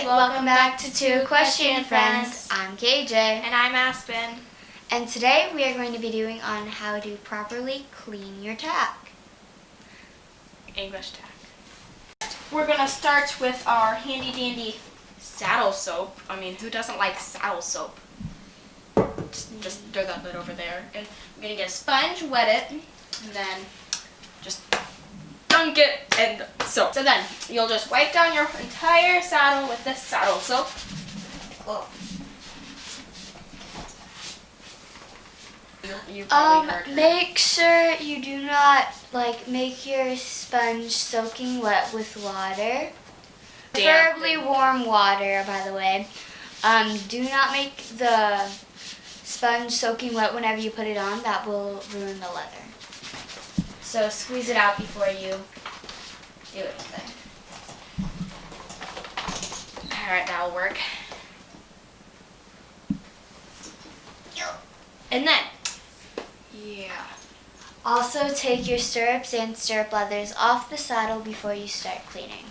welcome back to Two Equestrian Friends. I'm KJ. And I'm Aspen. And today we are going to be doing on how to properly clean your tack. English tack. We're going to start with our handy dandy saddle soap. I mean, who doesn't like saddle soap? Just throw that bit over there. And we're going to get a sponge, wet it, and then just dunk it in soap. So then you'll just wipe down your entire saddle with this saddle soap. Oh. You probably heard her. Make sure you do not make your sponge soaking wet with water. Preferably warm water, by the way. Do not make the sponge soaking wet whenever you put it on. That will ruin the leather. So squeeze it out before you do anything. Alright, that'll work. And then, Also take your stirrups and stirrup leathers off the saddle before you start cleaning.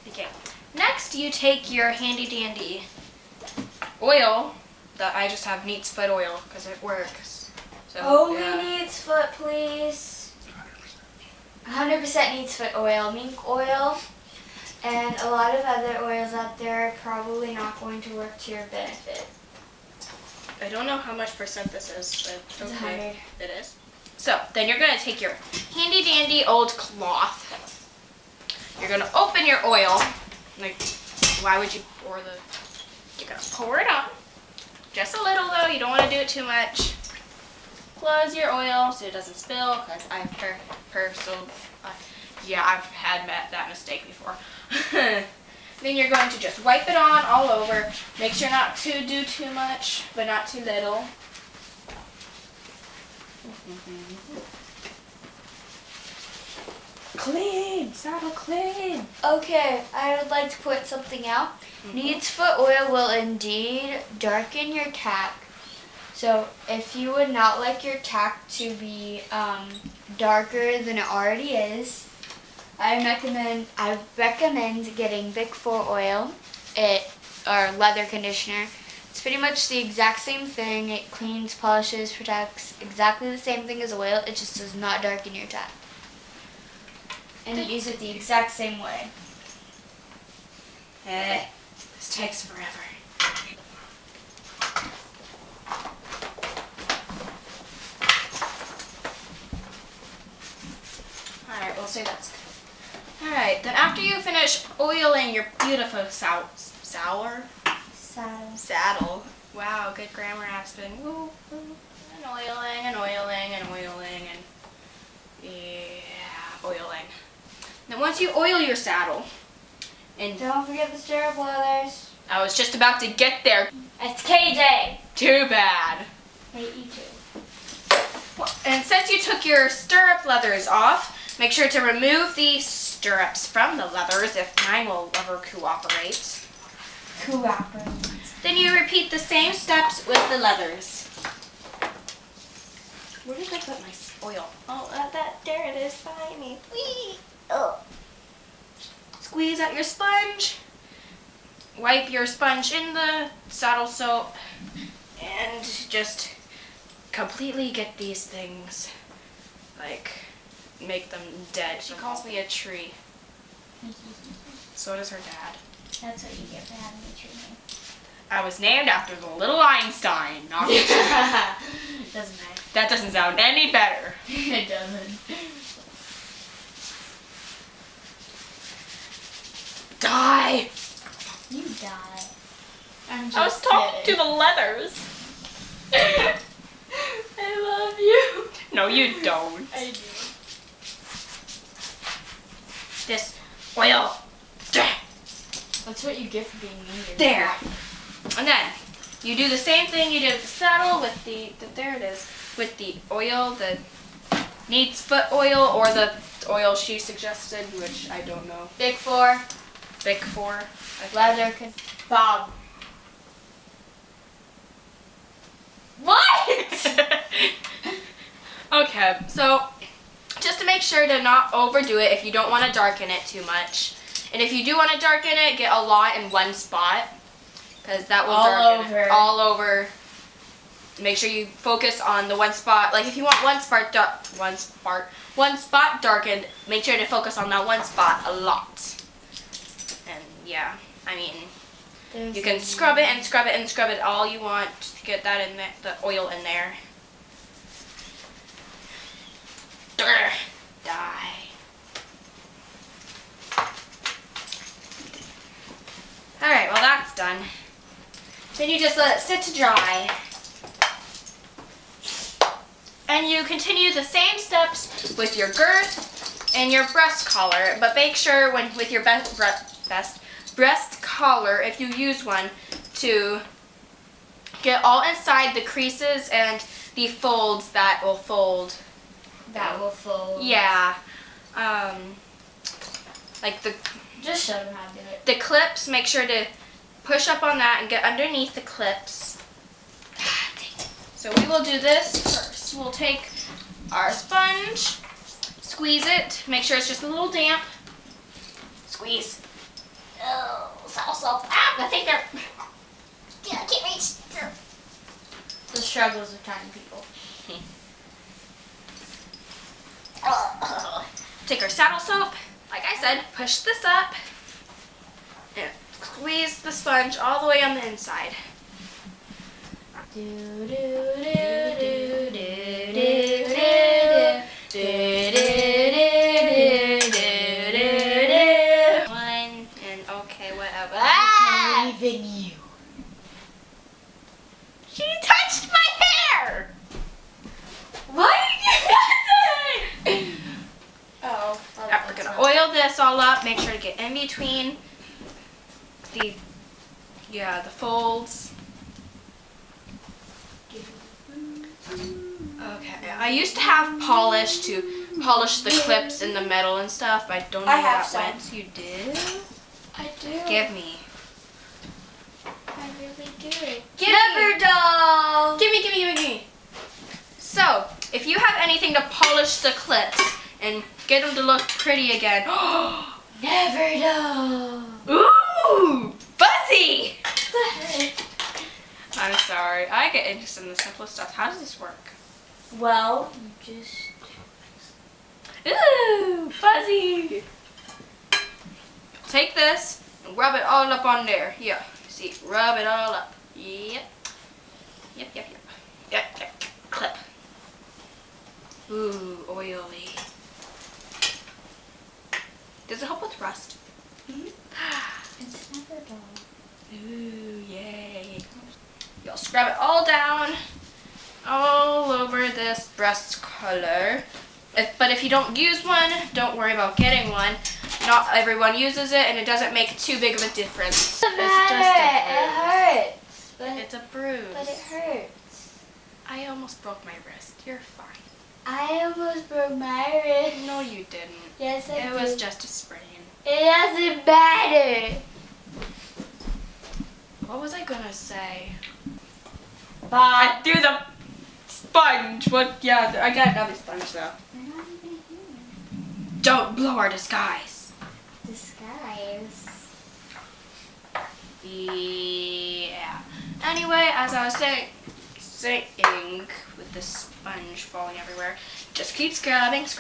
Okay. Next, you take your handy dandy oil. That I just have Neat's Foot oil because it works. So, Neat's Foot, please. 100% Neat's Foot oil, mink oil, and a lot of other oils out there are probably not going to work to your benefit. I don't know how much percent this is, but It's okay, 100. it is. So then you're going to take your handy dandy old cloth. You're going to open your oil. Why would you pour you're going to pour it on. Just a little though, you don't want to do it too much. Close your oil so it doesn't spill, because I've had that mistake before. Then you're going to just wipe it on all over. Make sure not to do too much, but not too little. Clean, saddle clean. Okay, I would like to point something out. Neat's Foot oil will indeed darken your tack. So if you would not like your tack to be darker than it already is, I recommend getting Big 4 oil, or leather conditioner. It's pretty much the exact same thing. It cleans, polishes, protects, exactly the same thing as oil. It just does not darken your tack. And you use it the exact same way. This takes forever. Alright, we'll say that's good. Alright, then after you finish oiling your beautiful saddle. Wow, good grammar, Aspen. Woo, woo. And oiling and oiling and oiling and oiling. Then once you oil your saddle, and Don't forget the stirrup leathers. I was just about to get there. It's KJ. Too bad. Hate you too. And since you took your stirrup leathers off, make sure to remove the stirrups from the leathers if mine will ever cooperate. Then you repeat the same steps with the leathers. Where did I put my oil? Oh, there it is behind me. Whee! Oh. Squeeze out your sponge. Wipe your sponge in the saddle soap. And just completely get these things, make them dead. She calls me a tree. So does her dad. That's what you get for having a tree name. I was named after the little Einstein, not the tree. Doesn't matter. That doesn't sound any better. It doesn't. Die! You die. I was talking to the leathers. I love you. No, you don't. I do. This oil. That's what you get for being mean. There. And then you do the same thing you did with the saddle with there it is, with the oil, the Neat's Foot oil, or the oil she suggested, which I don't know. Big 4. Big 4. Leather. Bob. What? Okay, so just to make sure to not overdo it if you don't want to darken it too much, And if you do want to darken it, get a lot in one spot, because that will All darken over. it all over. Make sure you focus on the one spot. Like if you want one spot darkened, make sure to focus on that one spot a lot. And yeah, I mean, you can scrub it and scrub it and scrub it all you want just to get that in there, the oil in there. Die. Alright, well that's done. Then you just let it sit to dry. And you continue the same steps with your girth and your breast collar, but make sure with your breast collar, if you use one, to get all inside the creases and the folds that will fold. Yeah. Like Just show them how to do it. the clips, make sure to push up on that and get underneath the clips. So we will do this first. We'll take our sponge, squeeze it, make sure it's just a little damp. Squeeze. Oh, so. Ah, I think they're. Yeah, I can't reach. The struggles of tiny people. Take our saddle soap. Like I said, push this up and squeeze the sponge all the way on the inside. Do do do do do One and okay, whatever. I believe in you. She touched my hair. Why did you do that? Oh, we're gonna oil this all up. Make sure to get in between the folds. Okay, I used to have polish to polish the clips in the metal and stuff, but I don't know I where have that some. went. You did? I do. Give me. I really do. Never doll. Give me. So, if you have anything to polish the clips and get them to look pretty again. Never doll. Ooh, fuzzy! The I'm sorry. I get interested in the simplest stuff. How does this work? Well, you just. Ooh, fuzzy! Take this and rub it all up on there. Yeah, see, rub it all up. Yep. Clip. Ooh, oily. Does it help with rust? It's never doll. Ooh, yay. You'll scrub it all down, all over this breast color. But if you don't use one, don't worry about getting one. Not everyone uses it, and it doesn't make too big of a difference. It hurts. It's a bruise. But it hurts. I almost broke my wrist. You're fine. I almost broke my wrist. No, you didn't. Yes, I It did. was just a sprain. It doesn't matter. What was I gonna say? Bye. I threw the sponge. What? Yeah, I got another sponge though. We're not even here. Don't blow our disguise. Disguise. Yeah. Anyway, as I was saying with the sponge falling everywhere, just keep scrubbing. Just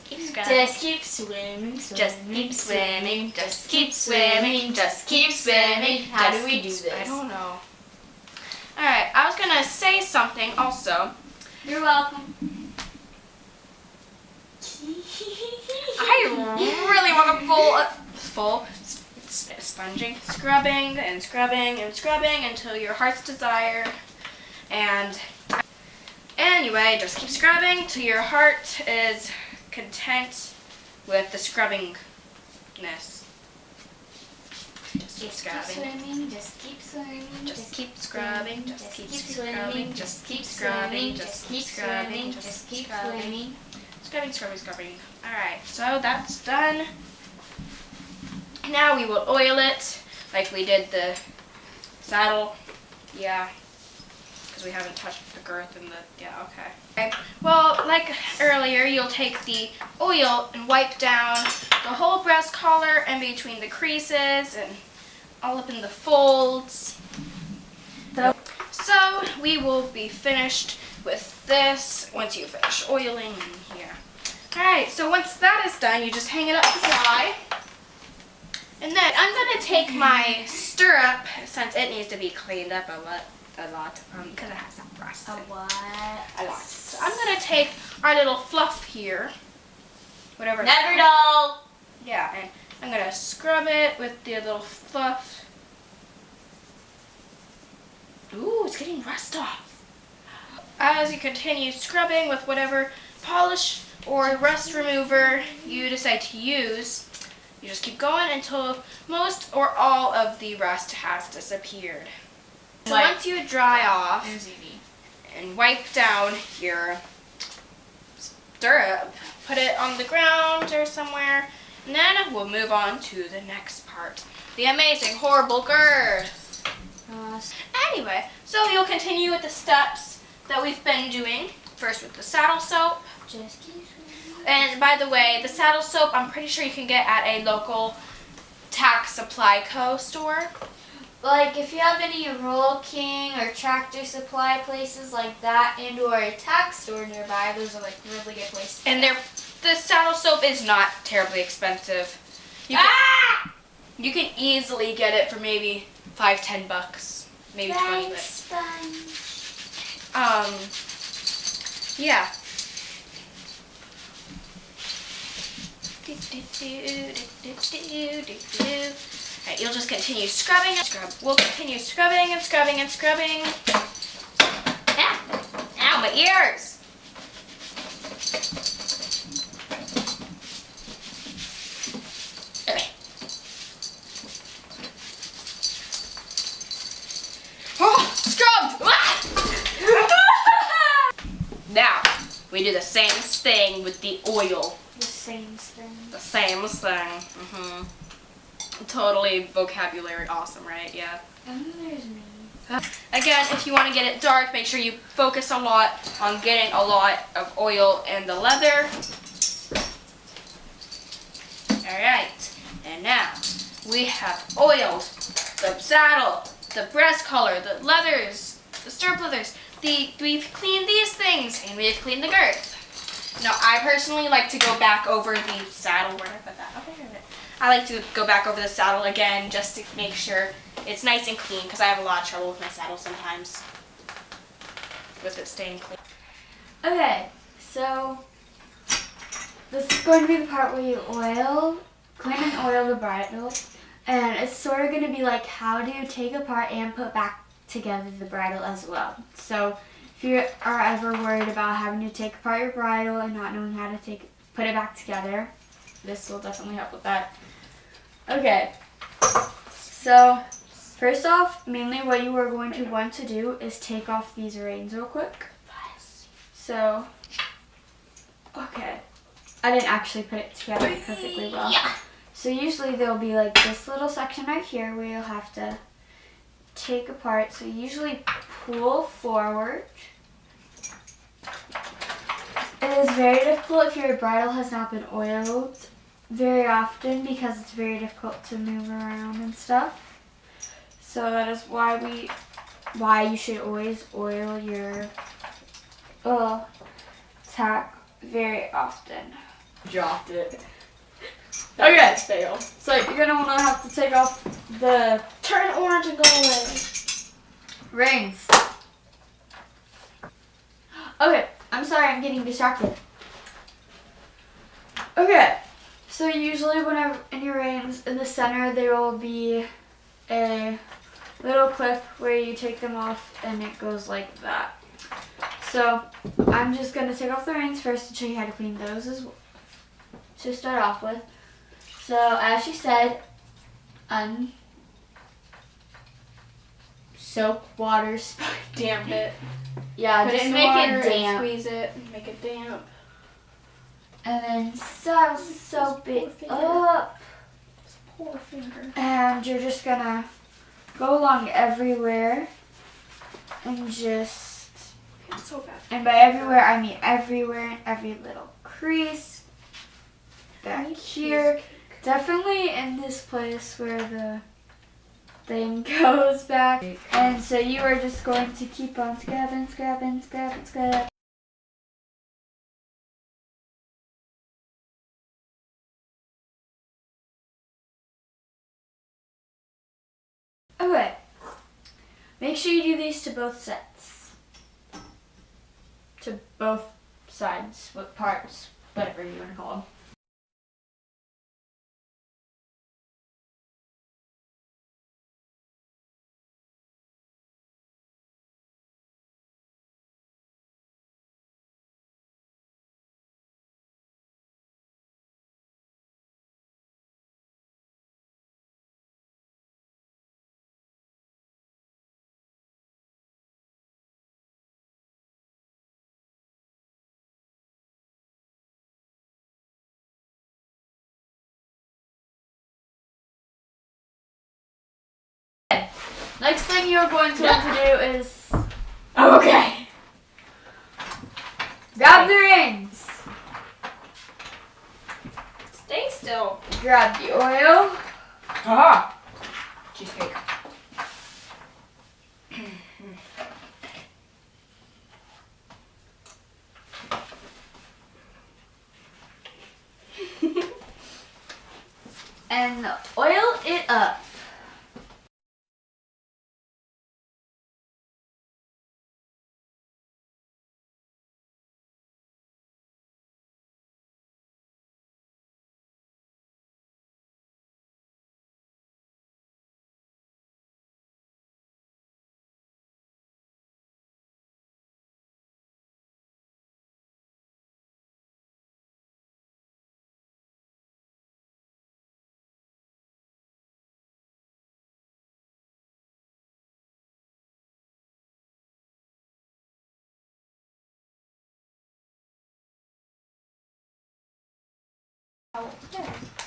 keep scrubbing. Just keep swimming. Just keep swimming. Just keep swimming. Just keep swimming. How do we do this? I don't know. Alright, I was gonna say something also. You're welcome. I really want to full sponging, scrubbing until your heart's desire. And anyway, just keep scrubbing till your heart is content with the scrubbingness. Just keep scrubbing. Just keep swimming. Just keep scrubbing. Just keep scrubbing. Just keep scrubbing. Just keep scrubbing. Just keep scrubbing. Scrubbing. Alright, so that's done. Now we will oil it like we did the saddle. Yeah. because we haven't touched the girth and okay. Well, like earlier, you'll take the oil and wipe down the whole breast collar and between the creases and all up in the folds. So we will be finished with this once you finish oiling in here. Alright, so once that is done, you just hang it up to dry. And then I'm going to take my stirrup, since it needs to be cleaned up a lot, because it has some rust. A what? A lot. So I'm going to take our little fluff here, whatever. Never know. Yeah, and I'm going to scrub it with the little fluff. Ooh, it's getting rust off. As you continue scrubbing with whatever polish or rust remover you decide to use, you just keep going until most or all of the rust has disappeared. So once you dry off and wipe down your stirrup, put it on the ground or somewhere, and then we'll move on to the next part, the amazing, horrible girth. Anyway, so you'll continue with the steps that we've been doing. First with the saddle soap. And by the way, the saddle soap I'm pretty sure you can get at a local Tack Supply Co. store. Like if you have any Roll King or Tractor Supply places like that and or a tack store nearby, those are like really good places. And the saddle soap is not terribly expensive. You can easily get it for maybe $5-10, maybe 20 bucks. Yeah. Alright, you'll just continue scrubbing and scrub. We'll continue scrubbing and scrubbing and scrubbing. Ow, my ears! Okay. Oh, scrubbed! Now, we do the same thing with the oil. The same thing. The same thing. Totally vocabulary awesome, right? Yeah. And there's me. Again, if you want to get it dark, make sure you focus a lot on getting a lot of oil in the leather. Alright, and now we have oiled the saddle, the breast collar, the leathers, the stirrup leathers. We've cleaned these things, and we've cleaned the girth. Now, I personally like to go back over the saddle. Where did I put that? Okay, here it is. I like to go back over the saddle again just to make sure it's nice and clean, because I have a lot of trouble with my saddle sometimes with it staying clean. Okay, so this is going to be the part where you clean and oil the bridle, and it's sort of going to be like how do you take apart and put back together the bridle as well. So if you are ever worried about having to take apart your bridle and not knowing how to put it back together, this will definitely help with that. Okay, so first off, mainly what you are going to want to do is take off these reins real quick. So, okay, I didn't actually put it together perfectly well. Yeah. So usually there'll be like this little section right here where you'll have to take apart. So usually pull forward. It is very difficult if your bridle has not been oiled very often because it's very difficult to move around and stuff. So that is why you should always oil your tack very often. Dropped it. Okay. Fail. So you're gonna wanna have to take off the Turn orange and go away. rings. Okay, I'm sorry, I'm getting distracted. Okay, so usually whenever in your reins, in the center there will be a little clip where you take them off and it goes like that. So I'm just going to take off the reins first and show you how to clean those as well, to start off with. So as she said, soap, water, sponge. Damp it. Yeah, Put just it in make water it damp. and squeeze it. Make it damp. And then soap it up. Poor finger. And you're just gonna go along everywhere and just, It's so bad. and by everywhere I mean everywhere, in every little crease. Back here. Definitely in this place where the thing goes back. And so you are just going to keep on scrubbing. Okay. Make sure you do these to both sets. To both sides, what parts, whatever you want to call them. Next thing you're going to want to do is, Okay. grab the rings. Stay still. Grab the oil. Aha. Cheesecake. And oil it up.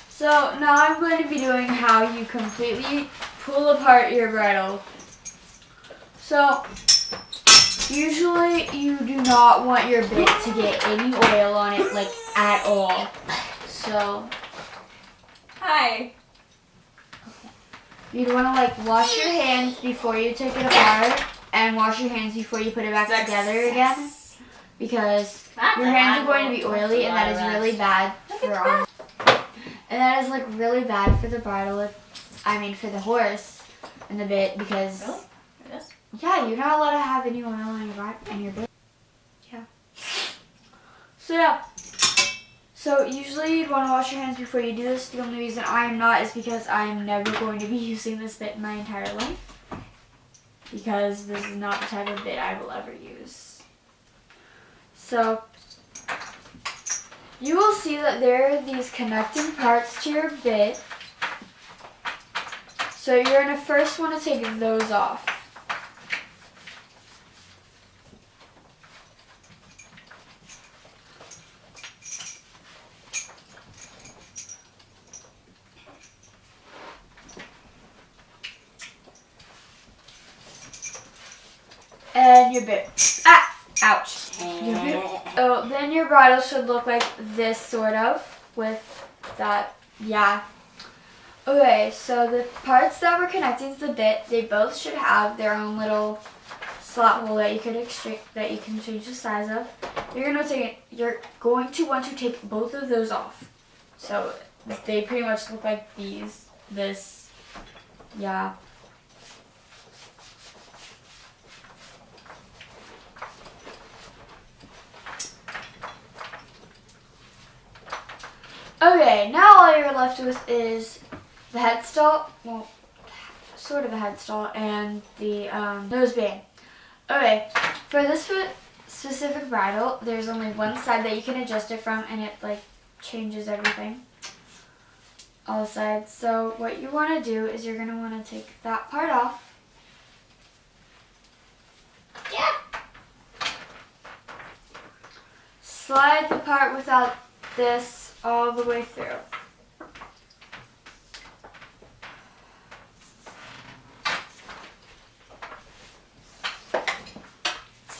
So now I'm going to be doing how you completely pull apart your bridle. So usually you do not want your bit to get any oil on it, like at all. So Hi. you'd want to like wash your hands before you take it apart, and wash your hands before you put it back together again, because your hands are going to be oily, and that is really bad for and that is like really bad for the bridle. For the horse and the bit, because Really? Yes. yeah, you're not allowed to have any oil in your bit. Yeah. So yeah. So usually you'd want to wash your hands before you do this. The only reason I am not is because I am never going to be using this bit in my entire life, because this is not the type of bit I will ever use. So you will see that there are these connecting parts to your bit. So you're going to first want to take those off. And your bit. Ouch. Your bit. Oh, then your bridle should look like this, sort of, with that, yeah. Okay, so the parts that were connecting to the bit, they both should have their own little slot hole that you can change the size of. You're going to want to take both of those off. So they pretty much look like this, yeah. Okay, now all you're left with is the headstall, well, sort of a headstall, and the noseband. Okay, for this specific bridle, there's only one side that you can adjust it from, and it like changes everything, all sides. So what you want to do is you're going to want to take that part off. Yeah. Slide the part without this all the way through.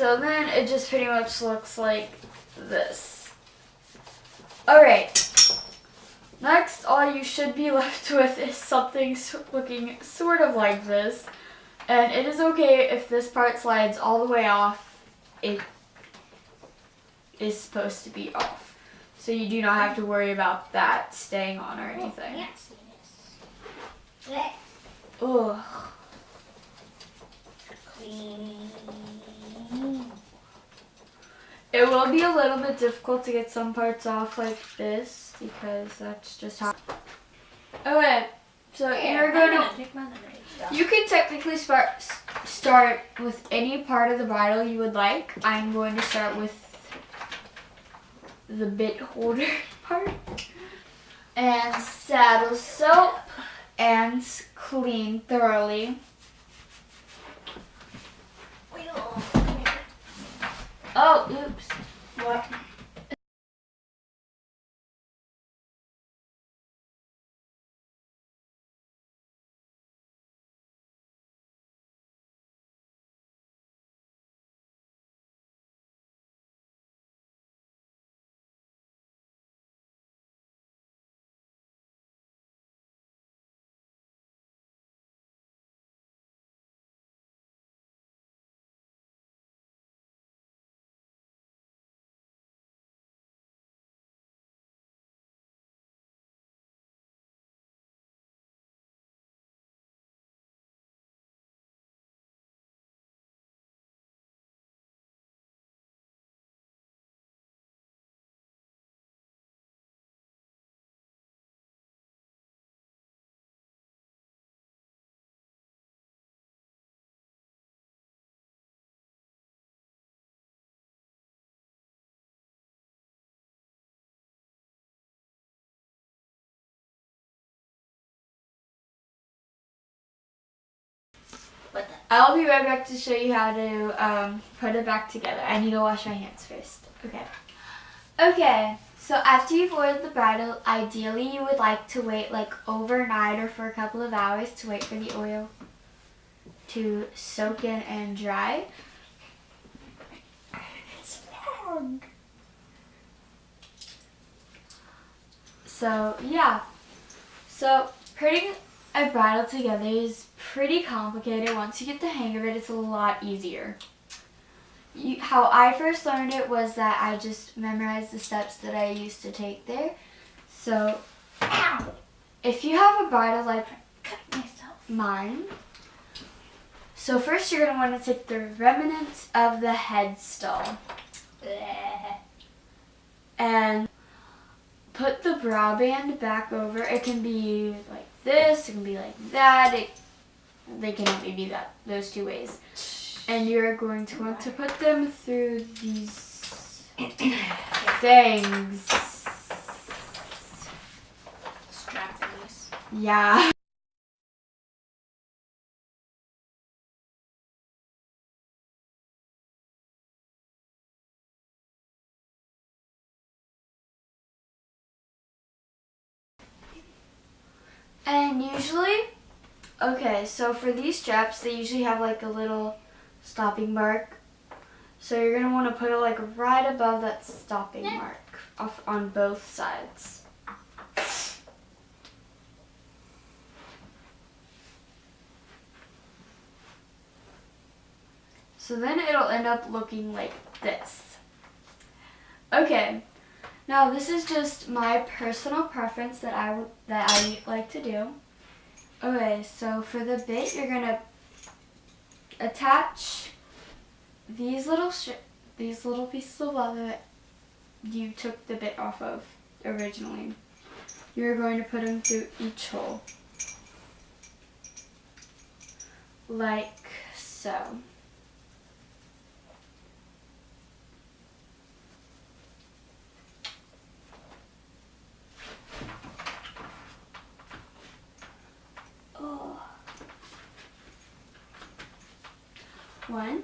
so then it just pretty much looks like this. Alright, next all you should be left with is something looking sort of like this. And it is okay if this part slides all the way off. It is supposed to be off. So you do not have to worry about that staying on or anything. Yes, yes. Ugh. Clean. It will be a little bit difficult to get some parts off like this because that's just how. Okay, so you're gonna. Take my lemonade stuff. You can technically start with any part of the bridle you would like. I'm going to start with the bit holder part. And saddle soap and clean thoroughly. Oh, oops. What? I'll be right back to show you how to put it back together. I need to wash my hands first. Okay. Okay, so after you've oiled the bridle, ideally you would like to wait like overnight or for a couple of hours to wait for the oil to soak in and dry. It's long. So yeah, so putting a bridle together is pretty complicated. Once you get the hang of it, it's a lot easier. How I first learned it was that I just memorized the steps that I used to take there. So, Ow! if you have a bridle like Cut myself. mine, so first you're going to want to take the remnants of the headstall Bleh. and put the brow band back over. It can be like this, it can be like that. They can only be those two ways. And you're going to want to put them through these things. Strap thingies. Yeah. And usually, okay, so for these straps, they usually have like a little stopping mark. So you're going to want to put it like right above that stopping mark on both sides. So then it'll end up looking like this. Okay, now this is just my personal preference that I like to do. Okay, so for the bit, you're gonna attach these little pieces of leather that you took the bit off of originally. You're going to put them through each hole, like so. Oh. One.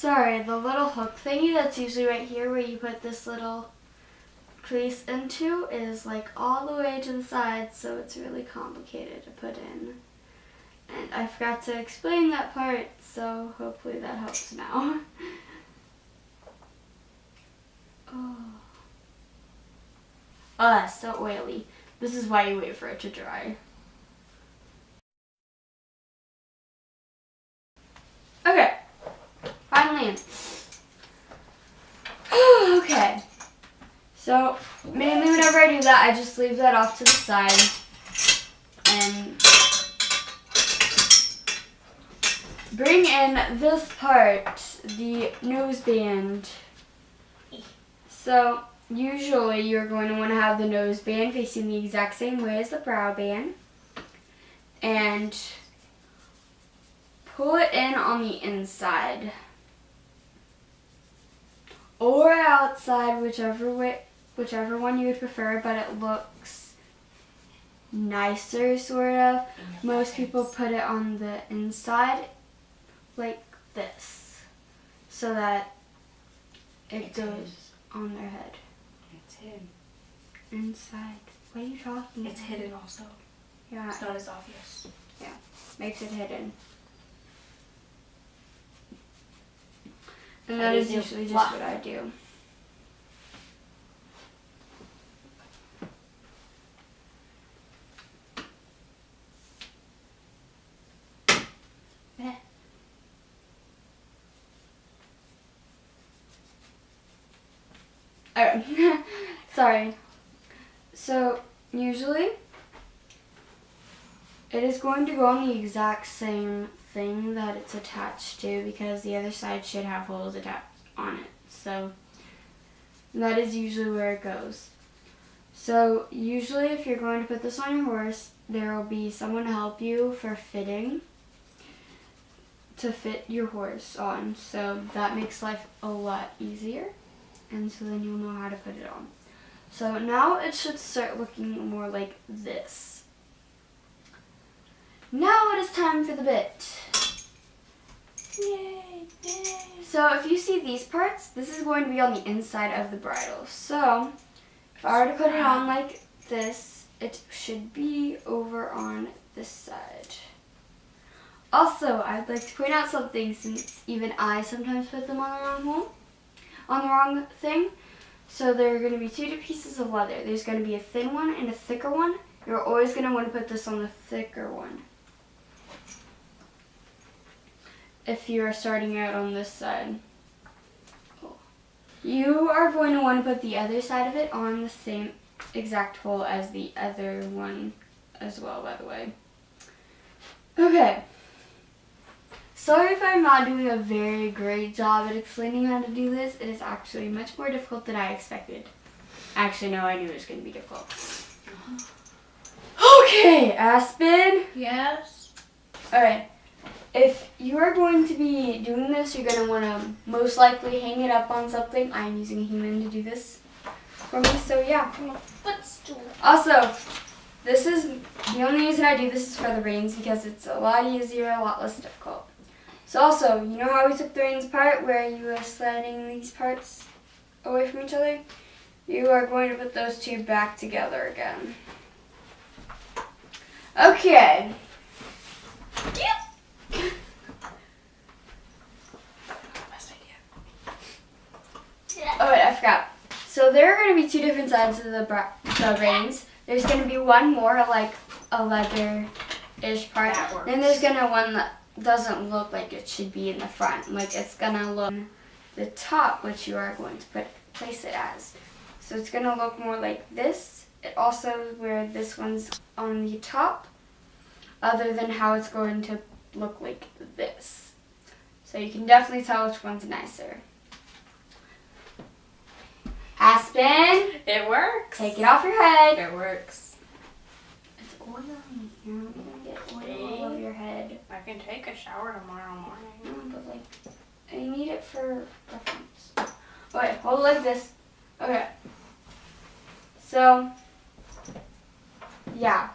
sorry, the little hook thingy that's usually right here where you put this little crease into is like all the way to the side, so it's really complicated to put in. And I forgot to explain that part, so hopefully that helps now. Oh, that's so oily. This is why you wait for it to dry. Okay, finally in. Okay, so mainly whenever I do that, I just leave that off to the side and bring in this part, the nose band. So usually you're going to want to have the nose band facing the exact same way as the brow band and pull it in on the inside or outside, whichever one you would prefer, but it looks nicer sort of. Most people put it on the inside like this so that it goes on their head. It's hidden. Inside. What are you talking about? It's hidden also. Yeah. It's not as obvious. Yeah. Makes it hidden. And that is usually just what I do. Oh, sorry. So usually it is going to go on the exact same thing that it's attached to because the other side should have holes attached on it. So that is usually where it goes. So usually if you're going to put this on your horse, there will be someone to help you for fitting, to fit your horse on. So that makes life a lot easier. And so then you'll know how to put it on. So now it should start looking more like this. Now it is time for the bit. Yay! Yay! So if you see these parts, this is going to be on the inside of the bridle. So if I were to put it on like this, it should be over on this side. Also, I'd like to point out something since even I sometimes put them on the wrong thing. So there are going to be two pieces of leather. There's going to be a thin one and a thicker one. You're always going to want to put this on the thicker one if you are starting out on this side. You are going to want to put the other side of it on the same exact hole as the other one as well, by the way. Okay. Sorry if I'm not doing a very great job at explaining how to do this. It is actually much more difficult than I expected. Actually, no, I knew it was going to be difficult. Okay, Aspen. Yes? Alright. If you are going to be doing this, you're going to want to most likely hang it up on something. I'm using a human to do this for me, so yeah. Footstool. Also, this is the only reason I do this is for the reins because it's a lot easier, a lot less difficult. So also, you know how we took the reins apart where you were sliding these parts away from each other? You are going to put those two back together again. Okay. Best idea. Oh wait, I forgot. So there are going to be two different sides of the reins. There's going to be one more like a leather-ish part. Then there's going to one that doesn't look like it should be in the front. Like it's going to look the top, which you are going to place it as. So it's going to look more like this. It also where this one's on the top, other than how it's going to look like this. So you can definitely tell which one's nicer. Aspen, It works. take it off your head. It works. It's oily. You're not gonna get oil all over your head. I can take a shower tomorrow morning. No, but like, I need it for reference. Okay, hold it like this. Okay. So, yeah.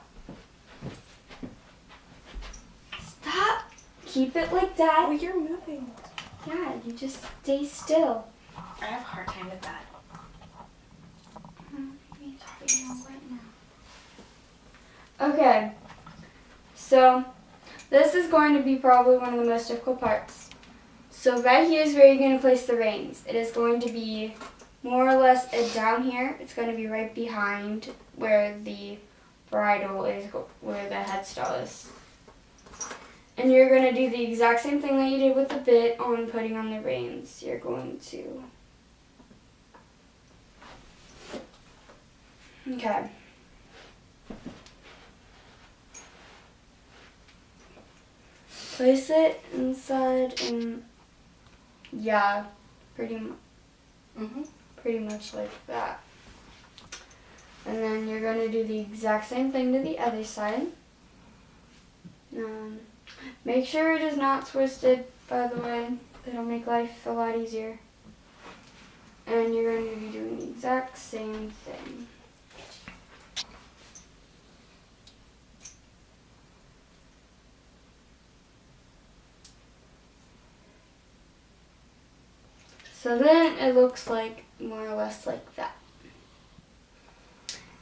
Stop. Keep it like that. Oh, you're moving. Yeah, you just stay still. I have a hard time with that. Okay, so this is going to be probably one of the most difficult parts. So right here is where you're going to place the reins. It is going to be more or less down here. It's going to be right behind where the bridle is, where the headstall is. And you're going to do the exact same thing that you did with the bit on putting on the reins. You're going to... Okay. Place it inside and yeah, pretty much like that. And then you're going to do the exact same thing to the other side. Make sure it is not twisted, by the way. It'll make life a lot easier. And you're going to be doing the exact same thing. So then it looks like more or less like that.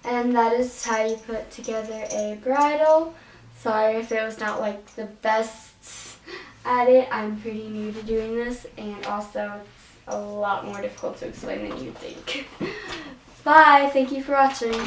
And that is how you put together a bridle. Sorry if it was not like the best at it. I'm pretty new to doing this, and also it's a lot more difficult to explain than you think. Bye, thank you for watching.